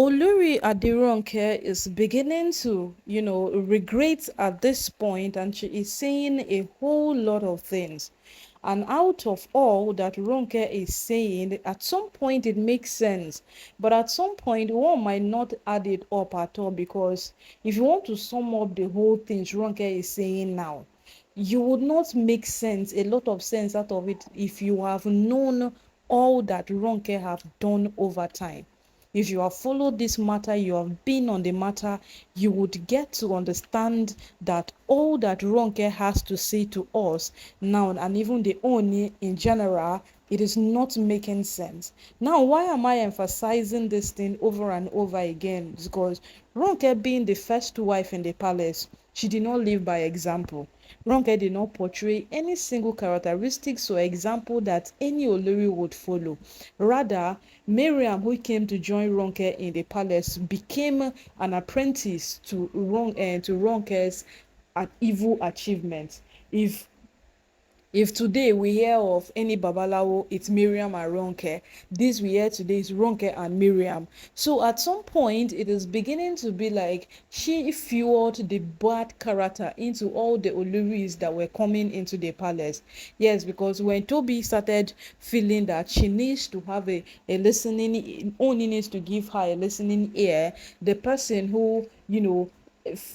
Olori Adironke is beginning to, regret at this point, and she is saying a whole lot of things. And out of all that Ronke is saying, at some point it makes sense, but at some point one might not add it up at all, because if you want to sum up the whole things Ronke is saying now, you would not make sense, a lot of sense out of it, if you have known all that Ronke have done over time. If you have followed this matter, you have been on the matter, you would get to understand that all that Ronke has to say to us now, and even the Oni in general, it is not making sense. Now, why am I emphasizing this thing over and over again? Because Ronke, being the first wife in the palace, she did not live by example. Ronke did not portray any single characteristics or example that any Olori would follow. Rather, Miriam, who came to join Ronke in the palace, became an apprentice to Ronke's evil achievement. If today we hear of any Babalawo, it's Miriam and Ronke. This we hear today is Ronke and Miriam. So at some point, it is beginning to be like she fueled the bad character into all the Oluris that were coming into the palace. Yes, because when Toby started feeling that she needs to have a listening, only needs to give her a listening ear, the person who,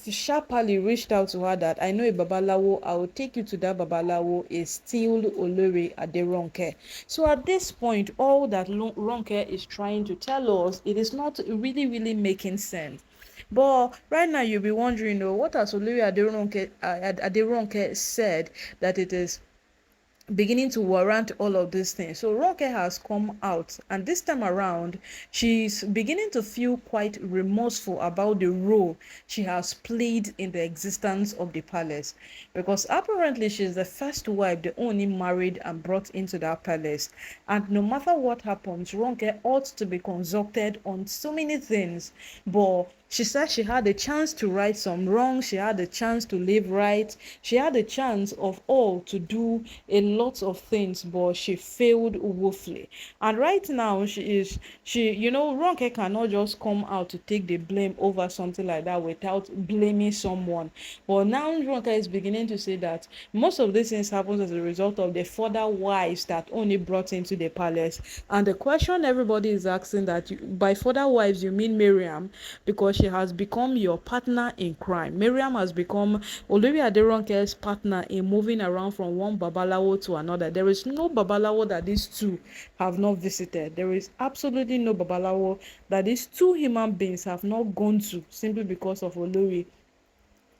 sharply reached out to her that I know a Babalawo, I will take you to that Babalawo, is still Olori Adironke. So at this point, all that Ronke is trying to tell us, it is not really, really making sense. But right now you'll be wondering, what has Olori Adironke said that it is beginning to warrant all of these things. So Ronke has come out, and this time around, she's beginning to feel quite remorseful about the role she has played in the existence of the palace, because apparently she's the first wife the only married and brought into that palace. And no matter what happens, Ronke ought to be consulted on so many things, but she said she had a chance to right some wrong, she had a chance to live right, she had a chance of all to do a lot of things, but she failed woefully. And right now Ronke cannot just come out to take the blame over something like that without blaming someone. But now Ronke is beginning to say that most of these things happens as a result of the further wives that only brought into the palace. And the question everybody is asking, that by further wives you mean Miriam, because she has become your partner in crime. Miriam has become Olori Aderonke's partner in moving around from one Babalawo to another. There is no Babalawo that these two have not visited. There is absolutely no Babalawo that these two human beings have not gone to, simply because of Olori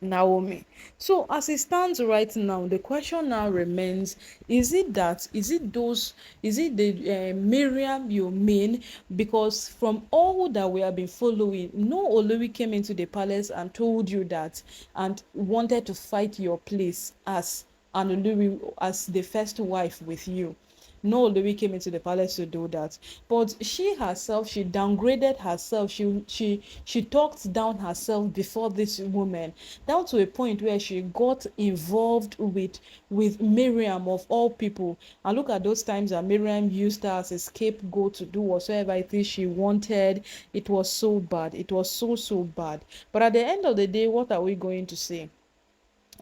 Naomi. So as it stands right now, the question now remains: is it the Miriam you mean? Because from all that we have been following, no Olori came into the palace and told you that, and wanted to fight your place as an Olori, as the first wife with you. No Olori came into the palace to do that. But she herself, she downgraded herself. She talked down herself before this woman, down to a point where she got involved with Miriam of all people. And look at those times that Miriam used her as a scapegoat to do whatsoever it is she wanted. It was so bad. It was so bad. But at the end of the day, what are we going to say?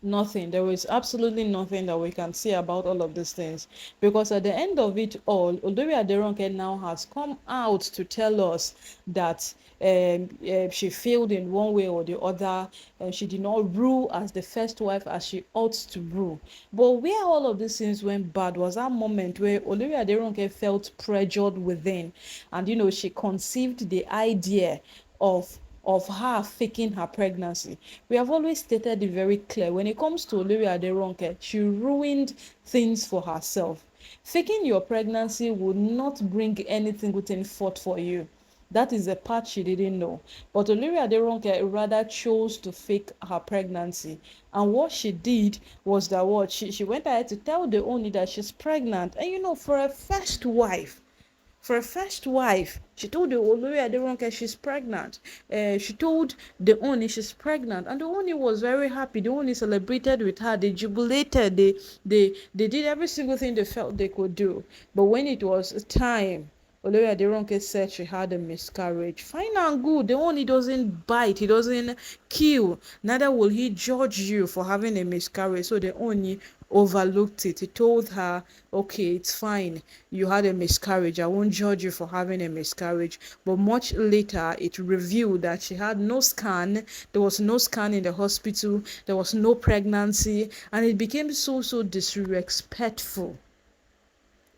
Nothing. There is absolutely nothing that we can say about all of these things, because at the end of it all, Olori Aderonke now has come out to tell us that she failed in one way or the other, and she did not rule as the first wife as she ought to rule. But where all of these things went bad was that moment where Olori Aderonke felt pressured within, and she conceived the idea of her faking her pregnancy. We have always stated it very clear. When it comes to Olori Aderonke, she ruined things for herself. Faking your pregnancy would not bring anything within forth for you. That is the part she didn't know. But Olori Aderonke rather chose to fake her pregnancy. And what she did was that she went ahead to tell the Oni that she's pregnant. And for a first wife, she told the Olori Aderonke she's pregnant. She told the Oni she's pregnant, and the Oni was very happy. The Oni celebrated with her. They jubilated. They did every single thing they felt they could do. But when it was time Olori Aderonke said she had a miscarriage. Fine and good. The one he doesn't bite, he doesn't kill. Neither will he judge you for having a miscarriage. So the only overlooked it. He told her, okay, it's fine. You had a miscarriage. I won't judge you for having a miscarriage. But much later, it revealed that she had no scan. There was no scan in the hospital. There was no pregnancy. And it became so disrespectful.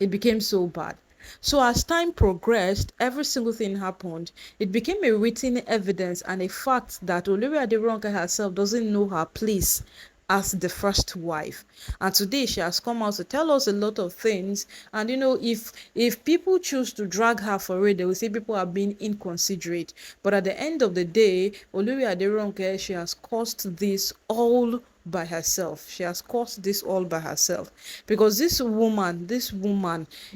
It became so bad. So as time progressed, every single thing happened. It became a written evidence and a fact that Olori Aderonke herself doesn't know her place as the first wife. And today she has come out to tell us a lot of things. And if people choose to drag her for it, they will say people are being inconsiderate. But at the end of the day, Olori Aderonke, she has caused this all by herself. She has caused this all by herself. Because this woman,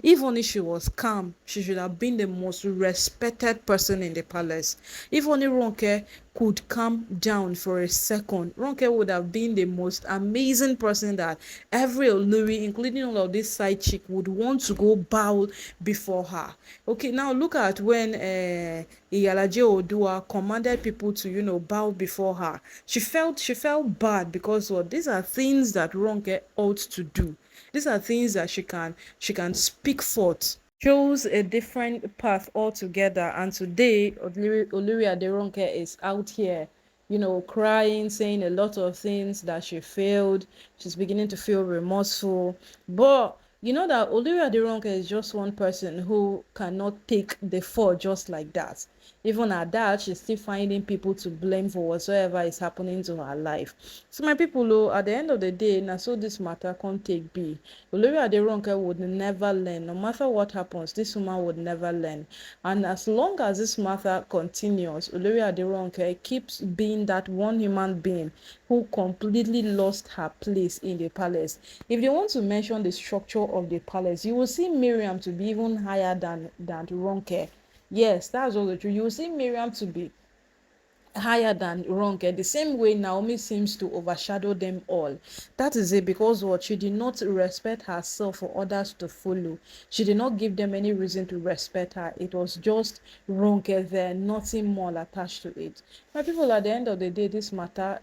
even if she was calm, she should have been the most respected person in the palace. If only Ronke could calm down for a second, Ronke would have been the most amazing person that every Olori, including all of this side chick, would want to go bow before her. Okay, now look at when Iyalaje Odua commanded people to, bow before her. She felt bad because what these are things that Ronke ought to do. These are things that she can speak forth. Chose a different path altogether, and today Olori Aderonke is out here, crying, saying a lot of things that she failed. She's beginning to feel remorseful, but you know that Olori Aderonke is just one person who cannot take the fall just like that. Even at that, she's still finding people to blame for whatsoever is happening to her life. So my people, at the end of the day, na so this matter can't take be. Olori Aderonke would never learn. No matter what happens, this woman would never learn. And as long as this matter continues, Olori Aderonke keeps being that one human being who completely lost her place in the palace. If they want to mention the structure of the palace, you will see Miriam to be even higher than Ronke. Yes, that's all the truth. You will see Miriam to be higher than Ronke, the same way Naomi seems to overshadow them all. That is it, because what, she did not respect herself for others to follow. She did not give them any reason to respect her. It was just Ronke there, nothing more attached to it. My people, at the end of the day, this matter,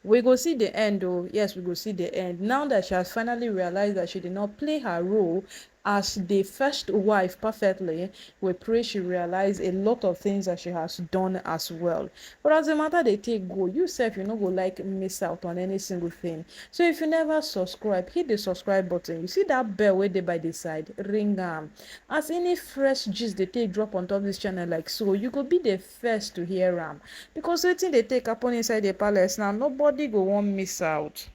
we go see the end. Oh yes, we go see the end now that she has finally realized that she did not play her role as the first wife perfectly. We pray she realize a lot of things that she has done as well. But as the matter they take go, you sef you no go like miss out on any single thing. So if you never subscribe, hit the subscribe button. You see that bell way there by the side, ring am. As any fresh gist they take drop on top this channel like so, you go be the first to hear am. Because wetin dey take happen inside the palace now, nobody go wan miss out.